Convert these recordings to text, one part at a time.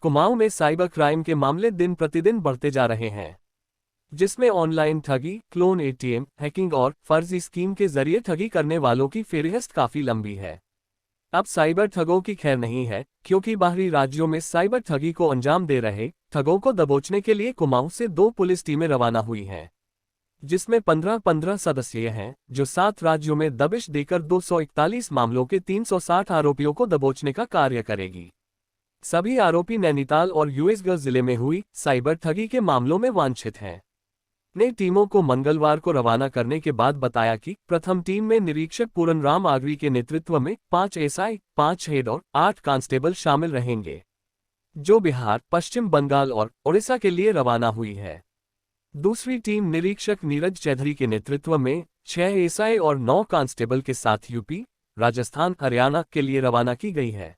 कुमाऊं में cyber crime के मामले दिन प्रतिदिन बढ़ते जा रहे हैं, जिसमें ऑनलाइन ठगी, क्लोन एटीएम, हैकिंग और फर्जी स्कीम के जरिए ठगी करने वालों की फेहरिस्त काफी लंबी है। अब साइबर ठगों की खैर नहीं है, क्योंकि बाहरी राज्यों में साइबर ठगी को अंजाम दे रहे ठगों को दबोचने के लिए कुमाऊं से 2 पुलिस टीमें रवाना हुई हैं, जिसमें 15-15 सदस्य हैं, जो 7 राज्यों में दबिश देकर 241 मामलों के 360 आरोपियों को दबोचने का कार्य करेगी। सभी आरोपी नैनीताल और यूएसगढ़ जिले में हुई साइबर ठगी के मामलों में वांछित हैं। ने टीमों को मंगलवार को रवाना करने के बाद बताया कि प्रथम टीम में निरीक्षक पूरनराम आगरी के नेतृत्व में 5 एसआई, 5 हेड और 8 कांस्टेबल शामिल रहेंगे, जो बिहार, पश्चिम बंगाल और ओडिशा के लिए रवाना हुई है। दूसरी टीम निरीक्षक नीरज चौधरी के नेतृत्व में 6 एसआई और 9 कांस्टेबल के साथ यूपी, राजस्थान, हरियाणा के लिए रवाना की गई है।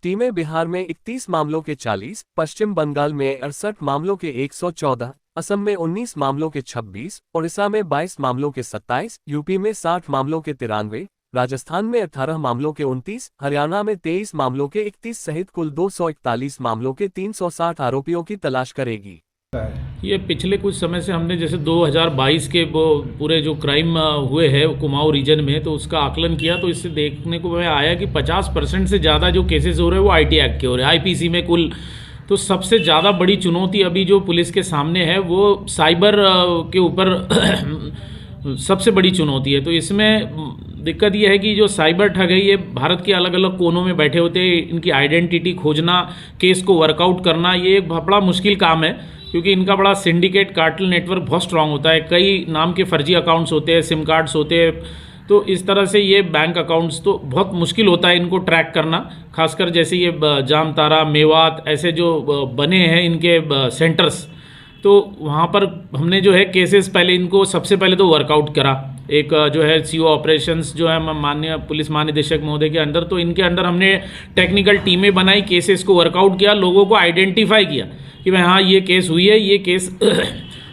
टीमें बिहार में 31 मामलों के 40, पश्चिम बंगाल में 68 मामलों के 114, असम में 19 मामलों के 26, ओडिशा में 22 मामलों के 27, यूपी में 60 मामलों के 93, राजस्थान में 18 मामलों के 29, हरियाणा में 23 मामलों के 31 सहित कुल 241 मामलों के 360 आरोपियों की तलाश करेगी। ये पिछले कुछ समय से हमने जैसे 2022 के वो पूरे जो क्राइम हुए हैं कुमाऊं रीजन में, तो उसका आकलन किया तो इससे देखने को में आया कि 50% से ज़्यादा जो केसेस हो रहे हैं वो आईटी एक्ट के हो रहे हैं, आईपीसी में कुल। तो सबसे ज़्यादा बड़ी चुनौती अभी जो पुलिस के सामने है वो साइबर के ऊपर सबसे बड़ी चुनौती है। तो इसमें दिक्कत यह है कि जो साइबर ठग है ये भारत के अलग अलग कोनों में बैठे होते हैं, इनकी आइडेंटिटी खोजना, केस को वर्कआउट करना, ये एक बड़ा मुश्किल काम है, क्योंकि इनका बड़ा सिंडिकेट कार्टेल नेटवर्क बहुत स्ट्रांग होता है। कई नाम के फर्जी अकाउंट्स होते हैं, सिम कार्ड्स होते हैं, तो इस तरह से ये बैंक अकाउंट्स तो बहुत मुश्किल होता है इनको ट्रैक करना। खासकर जैसे ये जामताड़ा, मेवात ऐसे जो बने हैं इनके सेंटर्स, तो वहाँ पर हमने जो है केसेस पहले इनको सबसे पहले तो वर्कआउट करा। एक जो है सीओ ऑपरेशंस जो है माननीय पुलिस महानिदेशक महोदय के अंडर, तो इनके अंडर हमने टेक्निकल टीमें बनाई, केसेस को वर्कआउट किया, लोगों को आइडेंटिफाई किया कि भाई हाँ ये केस हुई है, ये केस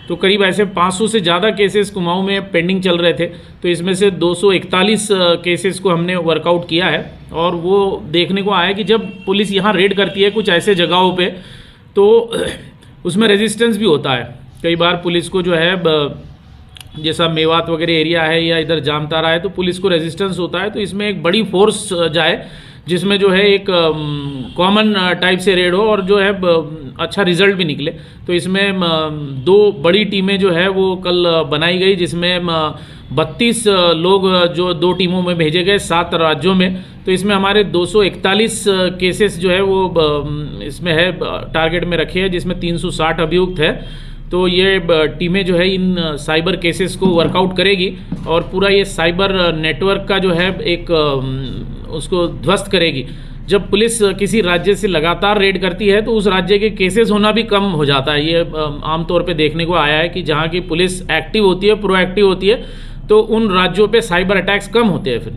तो करीब ऐसे 500 से ज़्यादा केसेस कुमाऊं में पेंडिंग चल रहे थे, तो इसमें से 241 केसेस को हमने वर्कआउट किया है। और वो देखने को आया कि जब पुलिस यहाँ रेड करती है कुछ ऐसे जगहों पे, तो उसमें रेजिस्टेंस भी होता है। कई बार पुलिस को जो है जैसा मेवात वगैरह एरिया है या इधर जामताड़ा है, तो पुलिस को रेजिस्टेंस होता है, तो इसमें एक बड़ी फोर्स जाए जिसमें जो है एक कॉमन टाइप से रेड हो और जो है अच्छा रिजल्ट भी निकले। तो इसमें 2 बड़ी टीमें जो है वो कल बनाई गई, जिसमें 32 लोग जो 2 टीमों में भेजे गए 7 राज्यों में। तो इसमें हमारे 241 केसेस जो है वो इसमें है टारगेट में रखे हैं, जिसमें 360 अभियुक्त है। तो ये टीमें जो है इन साइबर केसेस को वर्कआउट करेगी और पूरा ये साइबर नेटवर्क का जो है एक उसको ध्वस्त करेगी। जब पुलिस किसी राज्य से लगातार रेड करती है तो उस राज्य के केसेस होना भी कम हो जाता है। ये आमतौर पे देखने को आया है कि जहाँ की पुलिस एक्टिव होती है, प्रोएक्टिव होती है, तो उन राज्यों पे साइबर अटैक्स कम होते हैं फिर।